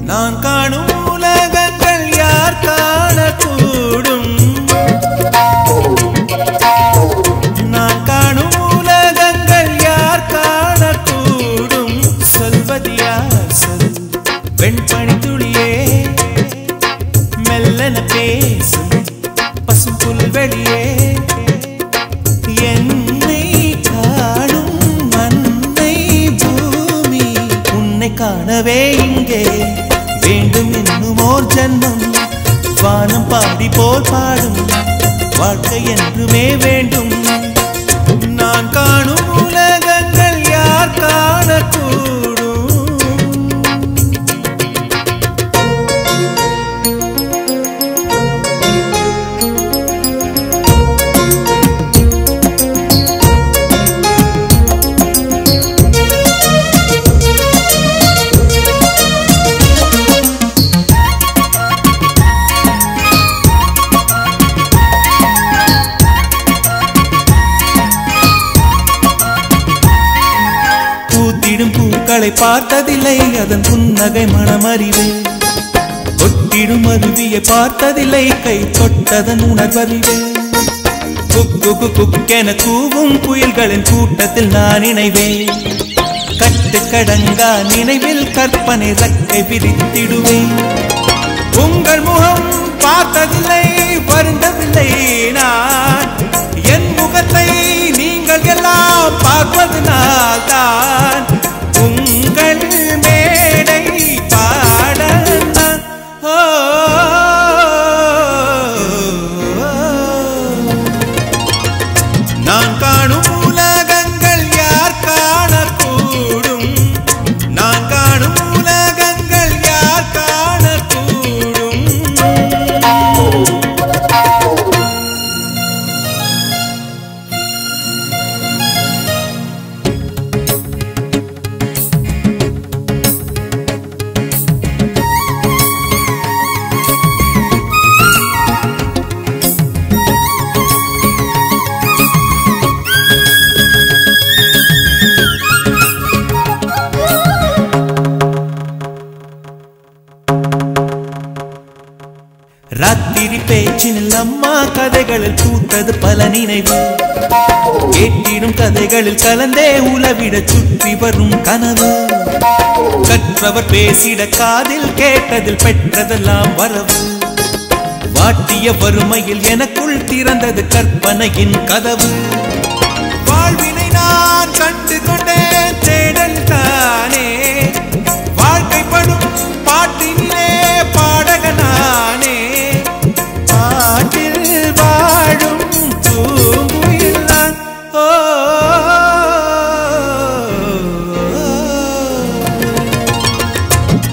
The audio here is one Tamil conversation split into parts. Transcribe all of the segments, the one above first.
நான் காணும் உலகங்கள் யார் காணக்கூடும் நான் காணும் உலகங்கள் யார் காணக்கூடும் சொல்வது யார் சொல் வெண்பனி துளியே மெல்லன பேசும் பசும் புல்வெளியே என்னை காணும் மண்ணை பூமி உன்னை காணவே இங்கே வேண்டும் என்னும் ஓர் ஜன்மம் வானம் பாடி போல் பாடும் வாழ்க்கை என்றுமே வேண்டும் நான் காணும் உலகங்கள் யார் காணக்கூடும் பூக்களை பார்த்ததில்லை அதன் புன்னகை மனமறிவு கொட்டிடும் அருவியை பார்த்ததில்லை கை தொட்டதன் உணர்வறிவு குக்கு குக்கென கூவும் புயல்களின் கூட்டத்தில் நான் இணைவேன் கட்டுக்கடங்கா நினைவில் கற்பனை ரெக்கை விரித்திடுவேன் உங்கள் முகம் பார்த்ததில்லை வருந்தவில்லை நான் என் முகத்தை நீங்கள் எல்லாம் பார்ப்பதனால் தான் உங்கள் மேடை பாட நான் காணும் உலகங்கள் யார் காணக்கூடும் நான் காணும் உலகங்கள் யார் காணக்கூடும் ராத்திரி பேச்சினில் அம்மா கதைகளில் பூத்தது பல நினைவு கேட்டிடும் கதைகளில் கலந்தே உலவிட சுற்றி வரும் கனவு கற்றவர் பேசிட காதில் கேட்டதில் பெற்றதெல்லாம் வரவு வாட்டிய வறுமையில் எனக்குள் திறந்தது கற்பனையின் கதவு வாழ்வினை நான் கண்டு கொண்டேன் தேடல் தானே வாழ்க்கைப்படும் பாட்டினிலே பாடகனானே பாட்டில் வாழும் பூங்குயில் நான்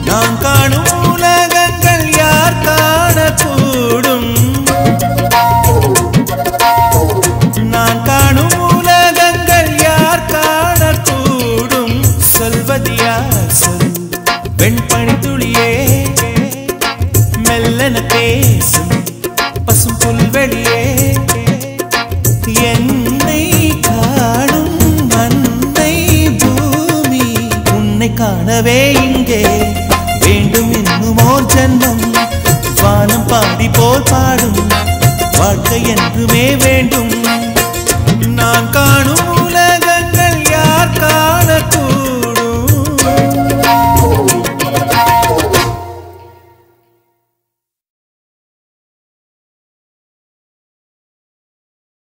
நான் காணும் உலகங்கள் யார் காணக்கூடும் நான் காணும் உலகங்கள் யார் காணக்கூடும் சொல்வது யார் சொல் வெண்பனி துளியே மெல்லன பேசும் பசும் புல்வெளியே என்னை காணும் மண்ணை பூமி உன்னை காணவே இங்கே வேண்டும் என்னும் ஓர் ஜன்மம் வானம் பாடி போல் பாடும் வாழ்க்கை என்றுமே வேண்டும் நான் காணும்